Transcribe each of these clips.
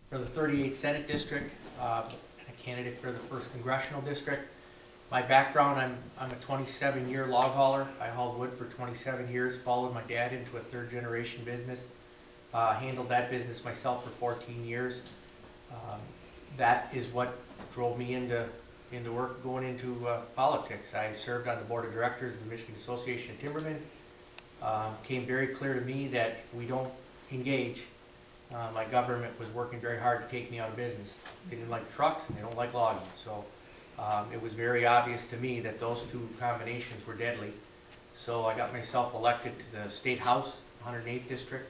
for the 38th Senate District, and a candidate for the 1st Congressional District. My background, I'm a 27-year log hauler. I hauled wood for 27 years, followed my dad into a 3rd-generation business, handled that business myself for 14 years. That is what drove me into work, going into politics. I served on the board of directors of the Michigan Association of Timbermen. Came very clear to me that if we don't engage, my government was working very hard to take me out of business. They didn't like trucks and they don't like logging. So it was very obvious to me that those two combinations were deadly. So I got myself elected to the State House, 108th District.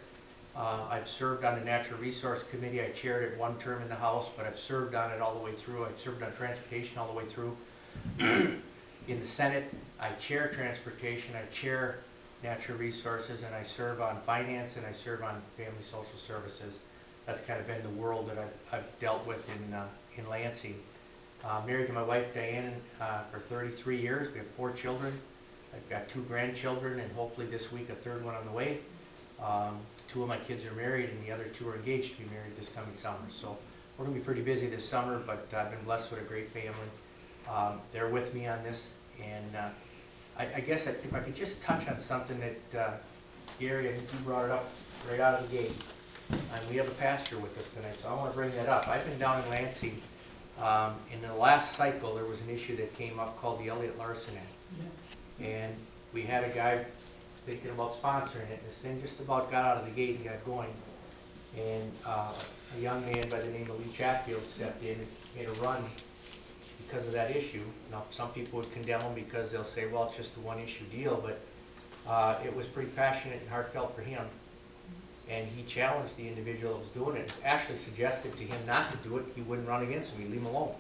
I've served on the Natural Resource Committee. I chaired it one term in the House, but I've served on it all the way through. I've served on transportation all the way through. In the Senate, I chair transportation, I chair natural resources, and I serve on finance, and I serve on family social services. That's kind of been the world that I've dealt with in Lansing. Married to my wife Diane for 33 years. We have 4 children. I've got 2 grandchildren, and hopefully this week a 3rd one on the way. 2 of my kids are married, and the other 2 are engaged to be married this coming summer. So we're going to be pretty busy this summer, but I've been blessed with a great family. They're with me on this, and I guess if I could just touch on something that, Gary, I think you brought it up right out of the gate. And we have a pastor with us tonight, so I want to bring that up. I've been down in Lansing. In the last cycle, there was an issue that came up called the Elliott Larson Act. Yes. And we had a guy thinking about sponsoring it, and this thing just about got out of the gate and got going. And a young man by the name of Lee Chatfield stepped in and made a run because of that issue. Now, some people would condemn him because they'll say, well, it's just a one-issue deal, but it was pretty passionate and heartfelt for him. And he challenged the individual that was doing it. Actually suggested to him not to do it. He wouldn't run against him. He'd leave him alone.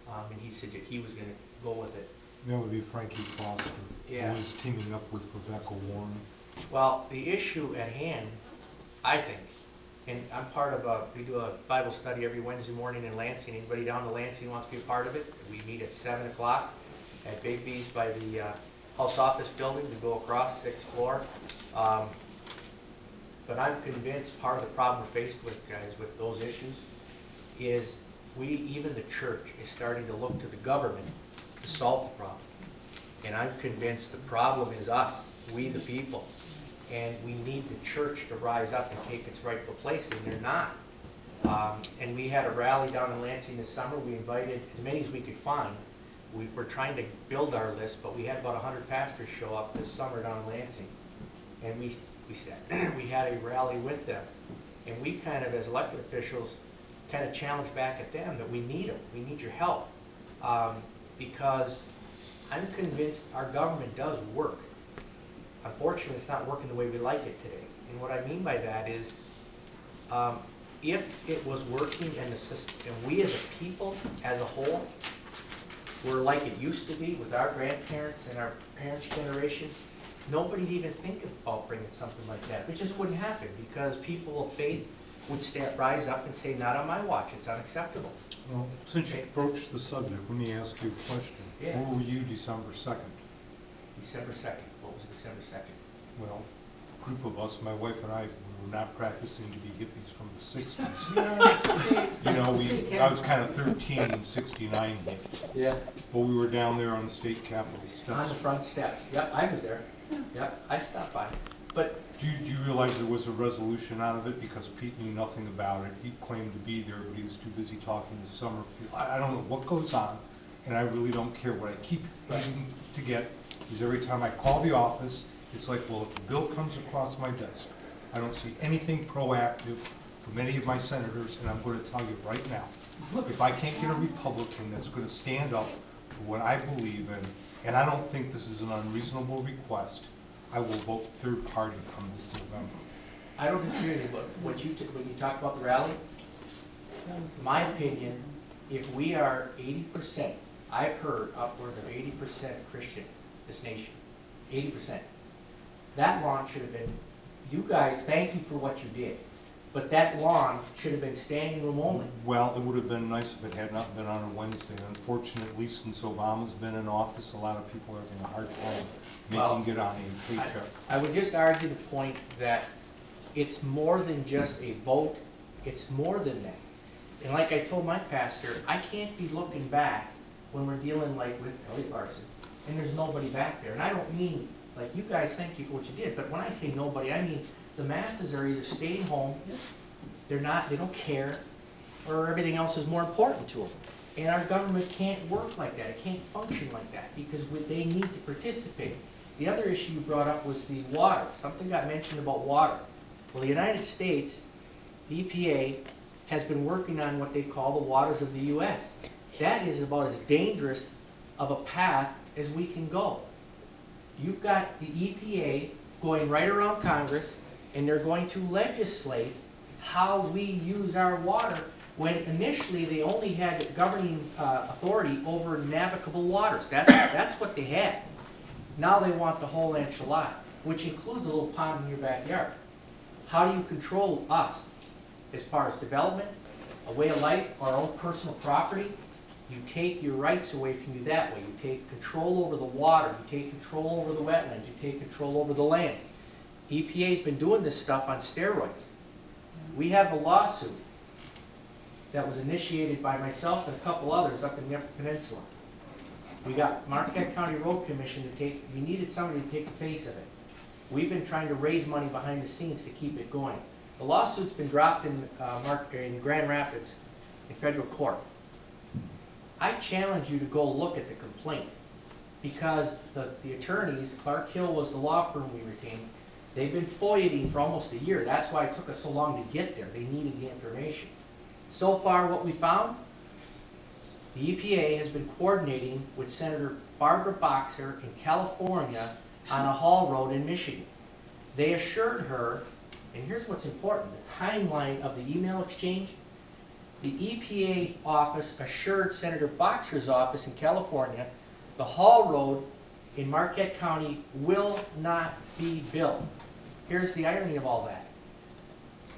And he said that he was going to go with it. That would be Frankie Foster, Yeah. who was teaming up with Rebecca Warren. Well, the issue at hand, I think, and I'm part of we do a Bible study every Wednesday morning in Lansing. Anybody down to Lansing wants to be a part of it? We meet at 7 o'clock at Big B's by the House Office Building. We go across 6th floor. But I'm convinced part of the problem we're faced with, guys, with those issues is even the church is starting to look to the government to solve the problem. And I'm convinced the problem is us, we the people. And we need the church to rise up and take its rightful place, and they're not. And we had a rally down in Lansing this summer. We invited as many as we could find. We were trying to build our list, but we had about 100 pastors show up this summer down in Lansing. And we said, we had a rally with them. And we kind of, as elected officials, kind of challenged back at them that we need them. We need your help. Because I'm convinced our government does work. Unfortunately, it's not working the way we like it today. And what I mean by that is, if it was working and the system, and we as a people, as a whole, were like it used to be with our grandparents and our parents' generation, nobody'd even think about bringing something like that. It just wouldn't happen because people of faith would rise up and say, not on my watch, it's unacceptable. Well, since you broached the subject, let me ask you a question. Yeah. Where were you December 2nd? December 2nd. What was December 2nd? Well, a group of us, my wife and I, we were not practicing to be hippies from the 60s. Yes. You know, I was kind of 13 in '69 hit. Yeah. But we were down there on the state capitol steps. On the front steps. Yep, I was there. Yep, I stopped by. But Do you realize there was a resolution out of it because Pete knew nothing about it? He claimed to be there, but he was too busy talking to Summerfield. I don't know what goes on, and I really don't care. What I keep needing to get is every time I call the office, it's like, well, if the bill comes across my desk, I don't see anything proactive from any of my senators, and I'm going to tell you right now, if I can't get a Republican that's going to stand up for what I believe in, and I don't think this is an unreasonable request, I will vote third party come this November. I don't disagree with you, but when you talk about the rally, my opinion, if we are 80%, I've heard upward of 80% Christian, this nation, 80%. That lawn should have been, you guys, thank you for what you did, but that lawn should have been standing room only. Well, it would have been nice if it had not been on a Wednesday. Unfortunately, since Obama's been in office, a lot of people are having a hard time making it on a paycheck. I would just argue the point that it's more than just a vote, it's more than that. And like I told my pastor, I can't be looking back when we're dealing like with Elliot Larson, and there's nobody back there. And I don't mean, like, you guys thank you for what you did, but when I say nobody, I mean the masses are either staying home, they don't care, or everything else is more important to them. And our government can't work like that, it can't function like that, because they need to participate. The other issue you brought up was the water. Something got mentioned about water. Well, the United States, the EPA, has been working on what they call the waters of the U.S. That is about as dangerous of a path as we can go. You've got the EPA going right around Congress, and they're going to legislate how we use our water, when initially they only had governing authority over navigable waters. That's what they had. Now they want the whole enchilada, which includes a little pond in your backyard. How do you control us as far as development, a way of life, our own personal property? You take your rights away from you that way. You take control over the water, you take control over the wetlands, you take control over the land. EPA's been doing this stuff on steroids. We have a lawsuit that was initiated by myself and a couple others up in the Upper Peninsula. We got Marquette County Road Commission to take, we needed somebody to take the face of it. We've been trying to raise money behind the scenes to keep it going. The lawsuit's been dropped in Grand Rapids in federal court. I challenge you to go look at the complaint, because the attorneys, Clark Hill was the law firm we retained, they've been FOIA-ing for almost a year. That's why it took us so long to get there. They needed the information. So far, what we found, the EPA has been coordinating with Senator Barbara Boxer in California on a haul road in Michigan. They assured her, and here's what's important, the timeline of the email exchange. The EPA office assured Senator Boxer's office in California the haul road in Marquette County will not be built. Here's the irony of all that.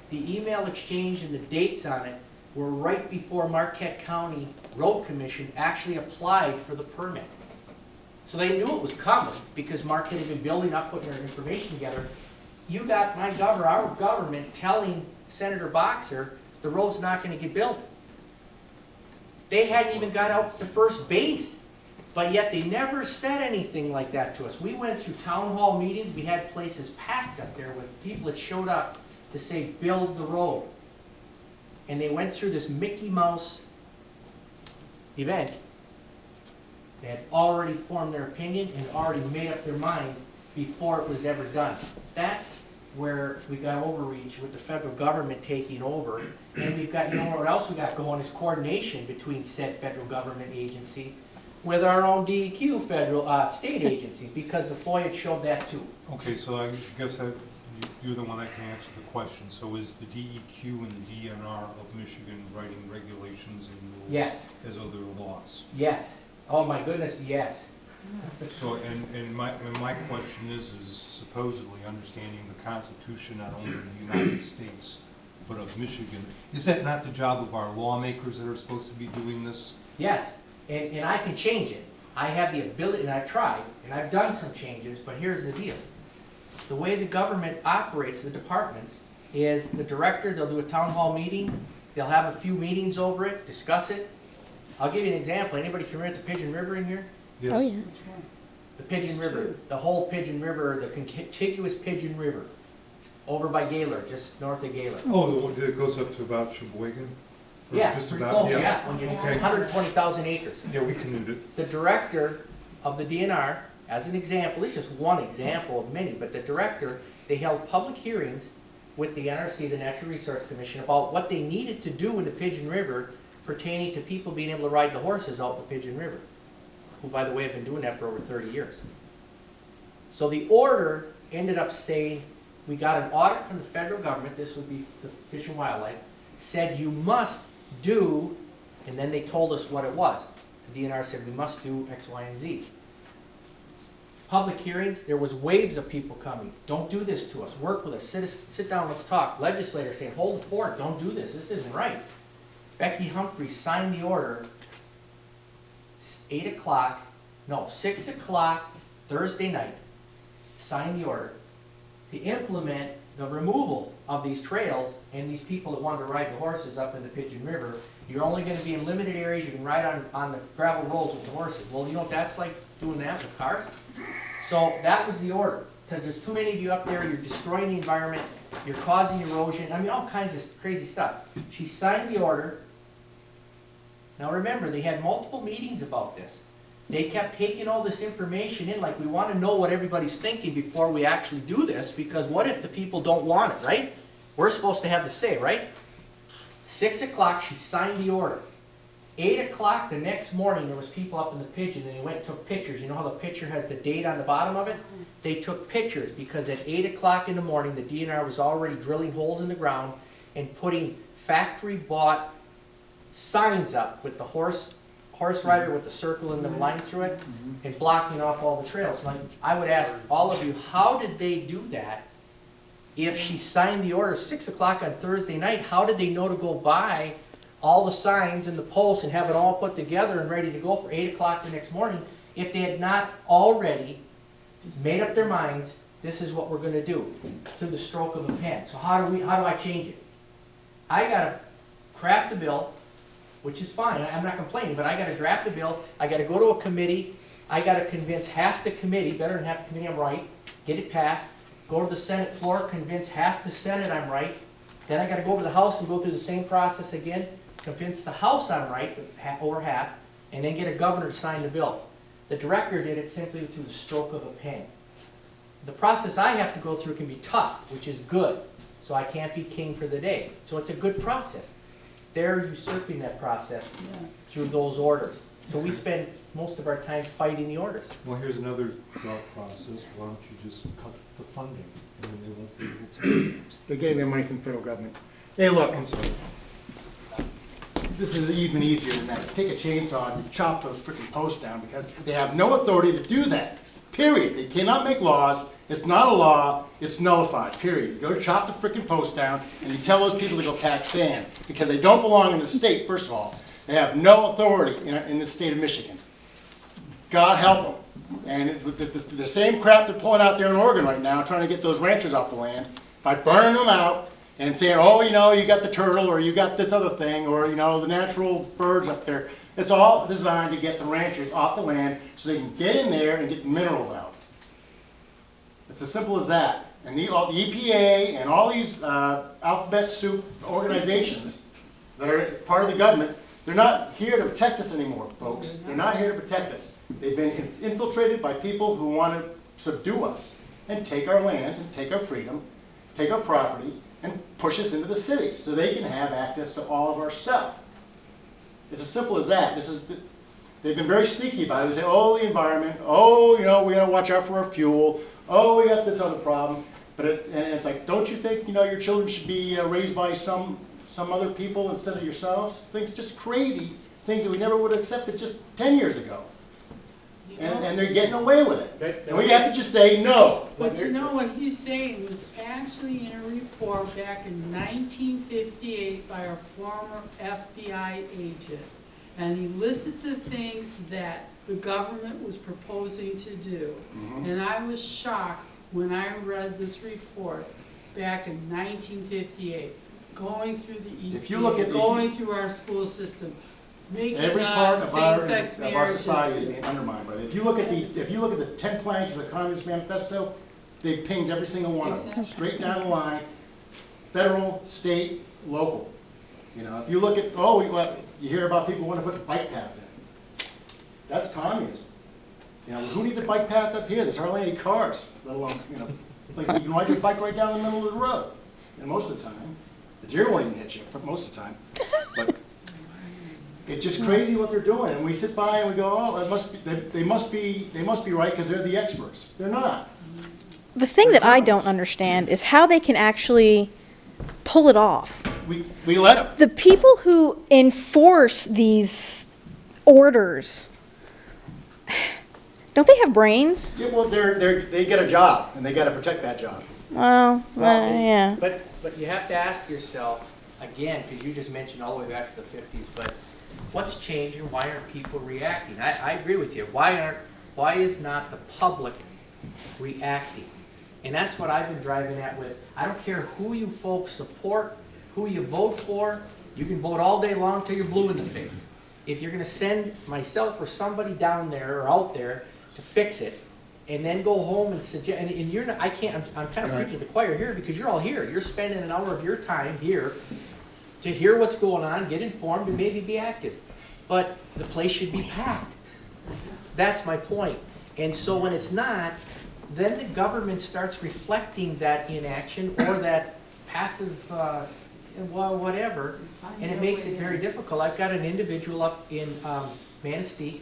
The email exchange and the dates on it were right before Marquette County Road Commission actually applied for the permit. So they knew it was coming because Marquette had been building up, putting their information together. You got our government telling Senator Boxer the road's not going to get built. They hadn't even got out to first base, but yet they never said anything like that to us. We went through town hall meetings. We had places packed up there with people that showed up to say, build the road. And they went through this Mickey Mouse event. They had already formed their opinion and already made up their mind before it was ever done. That's where we got overreach with the federal government taking over. And we've got, you know what else we got going is coordination between said federal government agency with our own DEQ federal state agencies, because the FOIA showed that too. Okay, so I guess you're the one that can answer the question. So is the DEQ and the DNR of Michigan writing regulations and rules Yes. as other laws? Yes. Oh my goodness, yes. So, and my question is supposedly understanding the Constitution not only of the United States, but of Michigan. Is that not the job of our lawmakers that are supposed to be doing this? Yes, and I can change it. I have the ability, and I've tried, and I've done some changes, but here's the deal. The way the government operates, the departments, is the director, they'll do a town hall meeting, they'll have a few meetings over it, discuss it. I'll give you an example. Anybody familiar with the Pigeon River in here? Yes. Oh, yeah. The Pigeon River, the whole Pigeon River, the contiguous Pigeon River, over by Gaylor, just north of Gaylor. Oh, the one that goes up to about Sheboygan? Or Yeah, just pretty about, close, yeah, when you're Okay. 120,000 acres. Yeah, we canoed it. The director of the DNR, as an example, it's just one example of many, but the director, they held public hearings with the NRC, the Natural Resource Commission, about what they needed to do in the Pigeon River pertaining to people being able to ride the horses out the Pigeon River, who, by the way, have been doing that for over 30 years. So the order ended up saying, we got an audit from the federal government, this would be the Fish and Wildlife, said you must do, and then they told us what it was. The DNR said we must do X, Y, and Z. Public hearings, there was waves of people coming. Don't do this to us. Work with us. Sit down, let's talk. Legislators saying, hold the fort. Don't do this. This isn't right. Becky Humphreys signed the order 6 o'clock Thursday night. Signed the order to implement the removal of these trails and these people that wanted to ride the horses up in the Pigeon River, you're only gonna be in limited areas, you can ride on the gravel roads with the horses. Well, you know what that's like doing that with cars? So that was the order, because there's too many of you up there, you're destroying the environment, you're causing erosion, I mean, all kinds of crazy stuff. She signed the order. Now remember, they had multiple meetings about this. They kept taking all this information in, like we want to know what everybody's thinking before we actually do this, because what if the people don't want it, right? We're supposed to have the say, right? 6 o'clock, she signed the order. 8 o'clock the next morning, there was people up in the Pigeon, and they went and took pictures. You know how the picture has the date on the bottom of it? They took pictures, because at 8 o'clock in the morning, the DNR was already drilling holes in the ground and putting factory-bought signs up with the horse rider with the circle and the line through it, and blocking off all the trails. Like, I would ask all of you, how did they do that? If she signed the order 6 o'clock on Thursday night, how did they know to go buy all the signs and the posts and have it all put together and ready to go for 8 o'clock the next morning if they had not already made up their minds, this is what we're going to do, through the stroke of a pen? So how do I change it? I got to craft a bill, which is fine, I'm not complaining, but I got to draft a bill, I got to go to a committee, I got to convince half the committee, better than half the committee I'm right, get it passed, go to the Senate floor, convince half the Senate I'm right, then I got to go over to the House and go through the same process again, convince the House I'm right, over half, and then get a governor to sign the bill. The director did it simply through the stroke of a pen. The process I have to go through can be tough, which is good, so I can't be king for the day. So it's a good process. They're usurping that process through those orders. So we spend most of our time fighting the orders. Well, here's another thought process. Why don't you just cut the funding, and then they won't be able to. They're getting their money from the federal government. Hey, look, I'm sorry. this is even easier than that. Take a chainsaw and chop those freaking posts down, because they have no authority to do that. Period. They cannot make laws. It's not a law. It's nullified. Period. You go chop the freaking post down, and you tell those people to go pack sand, because they don't belong in the state. First of all, they have no authority in the state of Michigan. God help them. And the same crap they're pulling out there in Oregon right now, trying to get those ranchers off the land by burning them out and saying, oh, you know, you got the turtle, or you got this other thing, or, you know, the natural birds up there. It's all designed to get the ranchers off the land so they can get in there and get the minerals out. It's as simple as that. And all the EPA and all these alphabet soup organizations that are part of the government, they're not here to protect us anymore, folks. They're not here to protect us. They've been infiltrated by people who want to subdue us and take our lands and take our freedom, take our property, and push us into the cities so they can have access to all of our stuff. It's as simple as that. They've been very sneaky about it. They say, oh, the environment, oh, you know, we got to watch out for our fuel, oh, we got this other problem. But it's like, don't you think, you know, your children should be raised by some other people instead of yourselves? Things just crazy, things that we never would have accepted just 10 years ago. And they're getting away with it. And we have to just say no. But you know what he's saying was actually in a report back in 1958 by a former FBI agent. And he listed the things that the government was proposing to do. And I was shocked when I read this report back in 1958, going through the EPA, If you look at going through our school system, making every part of same-sex our marriages. society is being undermined by it. If you look at the 10 planks of the Communist Manifesto, they pinged every single one of them, straight down the line, federal, state, local. You know, if you look at, you hear about people want to put bike paths in. That's communism. You know, who needs a bike path up here? There's hardly any cars, let alone, you know, places you can ride your bike right down the middle of the road. And most of the time, the deer won't even hit you, most of the time. But it's just crazy what they're doing, and we sit by and we go, oh, they must be right because they're the experts. They're not. The thing that I don't understand is how they can actually pull it off. We let them. The people who enforce these orders, don't they have brains? Yeah, well, they get a job, and they got to protect that job. Well, yeah. But you have to ask yourself, again, because you just mentioned all the way back to the 50s, but what's changed and why aren't people reacting? I agree with you. Why is not the public reacting? And that's what I've been driving at with, I don't care who you folks support, who you vote for, you can vote all day long till you're blue in the face. If you're gonna send myself or somebody down there or out there to fix it, and then go home and suggest, and you're not, I can't, I'm kind of preaching to the choir here because you're all here. You're spending an hour of your time here to hear what's going on, get informed, and maybe be active. But the place should be packed. That's my point. And so when it's not, then the government starts reflecting that inaction or that passive, well, whatever, and it makes it very difficult. I've got an individual up in Manistee.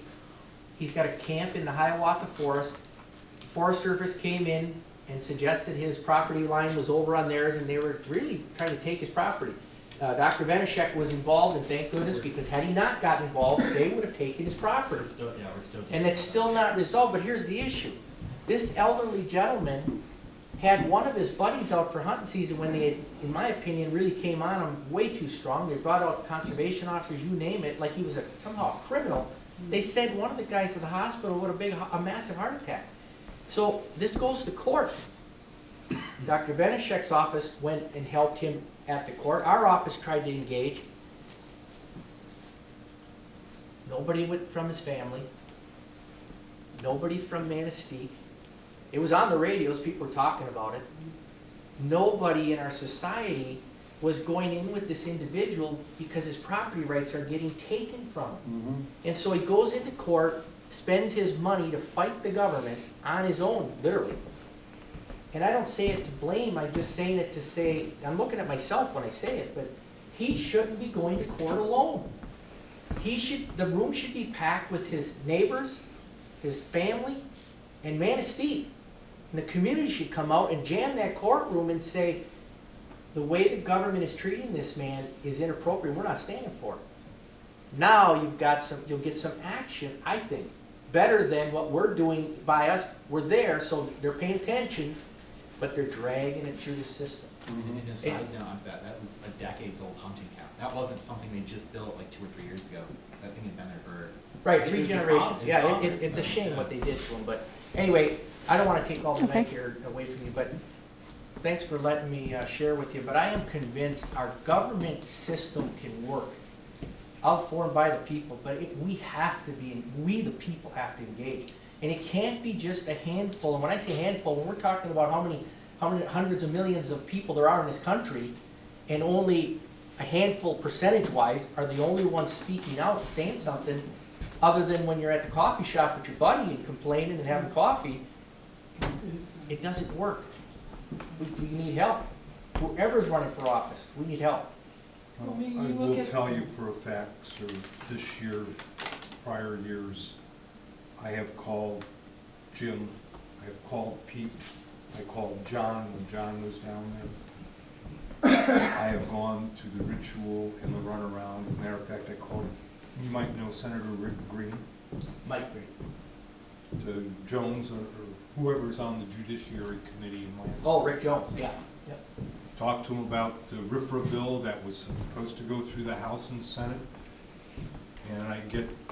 He's got a camp in the Hiawatha Forest. Forest Service came in and suggested his property line was over on theirs, and they were really trying to take his property. Dr. Veneshek was involved, and thank goodness, because had he not gotten involved, they would have taken his property. And it's still not resolved, but here's the issue. This elderly gentleman had one of his buddies out for hunting season when they, in my opinion, really came on him way too strong. They brought out conservation officers, you name it, like he was somehow a criminal. They sent one of the guys to the hospital with a massive heart attack. So this goes to court. Dr. Veneshek's office went and helped him at the court. Our office tried to engage. Nobody went from his family. Nobody from Manistee. It was on the radios, people were talking about it. Nobody in our society was going in with this individual because his property rights are getting taken from him. And so he goes into court, spends his money to fight the government on his own, literally. And I don't say it to blame, I'm just saying it to say, I'm looking at myself when I say it, but he shouldn't be going to court alone. The room should be packed with his neighbors, his family, and Manistee. And the community should come out and jam that courtroom and say, the way the government is treating this man is inappropriate, we're not standing for it. Now you'll get some action, I think, better than what we're doing by us. We're there, so they're paying attention, but they're dragging it through the system. And a side note on that was a decades-old hunting camp. That wasn't something they just built like 2 or 3 years ago. That thing had been there for... Right, 3 generations. Yeah, it's a shame what they did to him. But anyway, I don't want to take all the night here away from you, but thanks for letting me share with you. But I am convinced our government system can work. Of for and by the people, but we the people have to engage. And it can't be just a handful, and when I say handful, when we're talking about how many hundreds of millions of people there are in this country, and only a handful percentage-wise are the only ones speaking out, saying something, other than when you're at the coffee shop with your buddy and complaining and having coffee, it doesn't work. We need help. Whoever's running for office, we need help. Well, I will tell you for a fact, sir, this year, prior years, I have called Jim, I have called Pete, I called John when John was down there. I have gone to the ritual and the runaround. As a matter of fact, I called, you might know Senator Rick Green. Mike Green. To Jones or whoever's on the Judiciary Committee in Lansing. Oh, Rick Jones, yeah. Yep. Talked to him about the RFRA bill that was supposed to go through the House and Senate. And I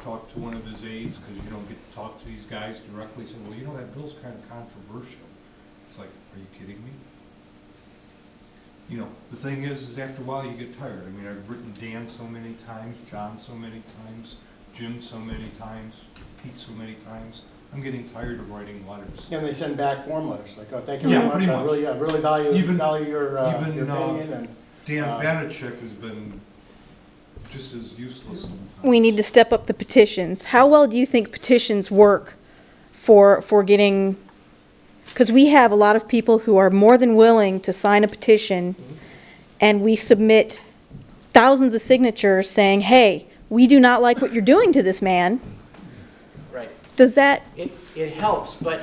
talked to one of his aides, because you don't get to talk to these guys directly. He said, well, you know, that bill's kind of controversial. It's like, are you kidding me? You know, the thing is after a while you get tired. I mean, I've written Dan so many times, John so many times, Jim so many times, Pete so many times. I'm getting tired of writing letters. And they send back form letters, like, oh, thank you Yeah, very much. pretty I much. really value your Even opinion. And Dan Banachek has been just as useless sometimes. We need to step up the petitions. How well do you think petitions work for getting, because we have a lot of people who are more than willing to sign a petition, and we submit thousands of signatures saying, hey, we do not like what you're doing to this man. Right. Does that... It helps, but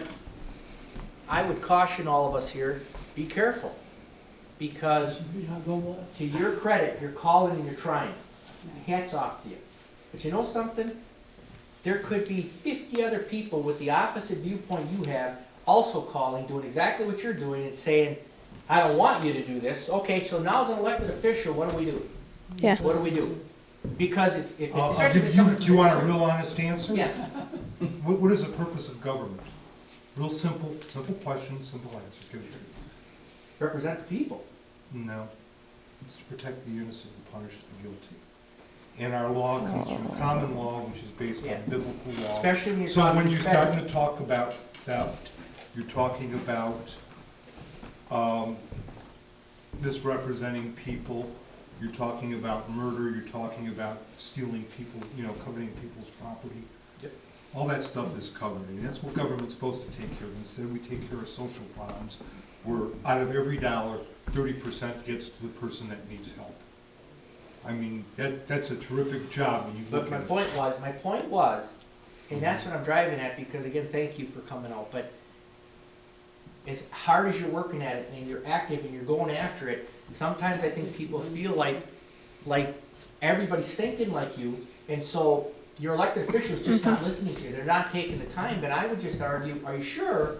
I would caution all of us here, be careful. Because to your credit, you're calling and you're trying. Hats off to you. But you know something? There could be 50 other people with the opposite viewpoint you have also calling, doing exactly what you're doing and saying, I don't want you to do this. Okay, so now as an elected official, what do we do? Yeah. What do we do? Because it's... Do you want a real honest answer? Yes. What is the purpose of government? Real simple question, simple answer. Give it to me. Represent the people. No. It's to protect the innocent and punish the guilty. And our law comes from common law, which is based Yeah. on biblical law. Especially when you're So talking when you're federal. starting to talk about theft, you're talking about misrepresenting people, you're talking about murder, you're talking about stealing people, coveting people's property. Yep. All that stuff is covered, and that's what government's supposed to take care of. Instead, we take care of social problems, where out of every dollar, 30% gets to the person that needs help. I mean, that's a terrific job when you But look my at it. point was, and that's what I'm driving at, because again, thank you for coming out, but as hard as you're working at it and you're active and you're going after it, sometimes I think people feel like everybody's thinking like you, and so your elected officials just not listening to you. They're not taking the time, but I would just argue, are you sure?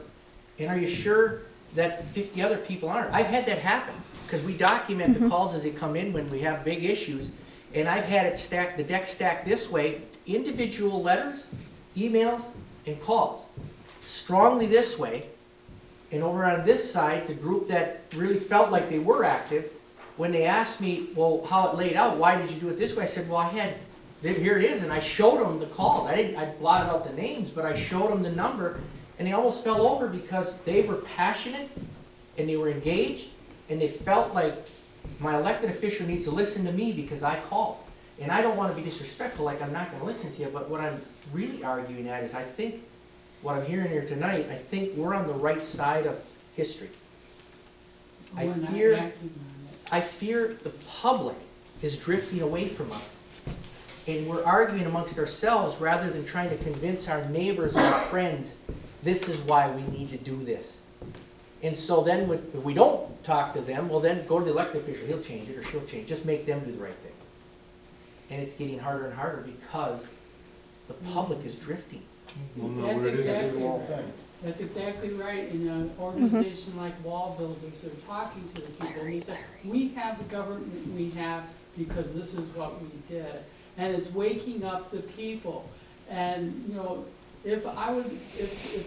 And are you sure that 50 other people aren't? I've had that happen, because we document the calls as they come in when we have big issues, and I've had it stacked, the deck stacked this way, individual letters, emails, and calls. Strongly this way, and over on this side, the group that really felt like they were active, when they asked me, well, how it laid out, why did you do it this way? I said, well, here it is, and I showed them the calls. I blotted out the names, but I showed them the number, and they almost fell over because they were passionate, and they were engaged, and they felt like my elected official needs to listen to me because I called. And I don't want to be disrespectful, like I'm not going to listen to you, but what I'm really arguing at is I think, what I'm hearing here tonight, I think we're on the right side of history. I We're not fear- acting on it. I fear the public is drifting away from us. And we're arguing amongst ourselves rather than trying to convince our neighbors or our friends, this is why we need to do this. And so then if we don't talk to them, well then go to the elected official, he'll change it or she'll change it, just make them do the right thing. And it's getting harder and harder because the public is drifting. Well, no, That's what it is- exactly wall right. thing. That's exactly right. In an organization like Wall Builders, they're talking to the people, and they say, we have the government we have because this is what we did. And it's waking up the people. And, if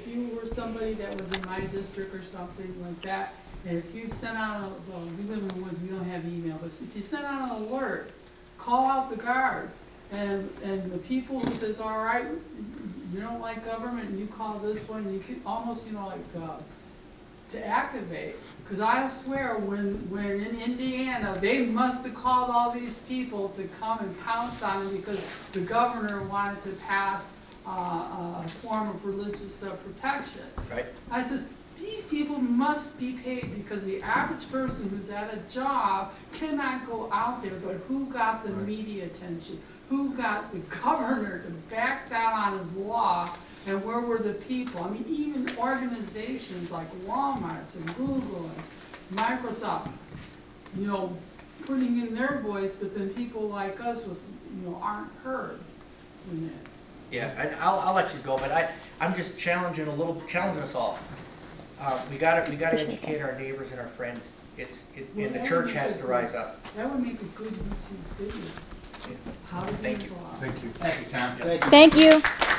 you were somebody that was in my district or something like that, and if you sent out, we live in the woods, we don't have email, but if you sent out an alert, call out the guards. And the people who says, all right, you don't like government, and you call this one, you can almost, to activate. Because I swear, when in Indiana, they must have called all these people to come and pounce on them because the governor wanted to pass a form of religious protection. Right? I says, these people must be paid because the average person who's at a job cannot go out there, but who got the media attention? Who got the governor to back down on his law, and where were the people? I mean, even organizations like Walmart and Google and Microsoft, putting in their voice, but then people like us aren't heard in it. Yeah, and I'll let you go, but I'm just challenging us all. We gotta educate our neighbors and our friends. And the church has to rise up. That would make a good YouTube video. How to be Thank you. involved. Thank you. Thank you, Tom. Thank you. Thank you.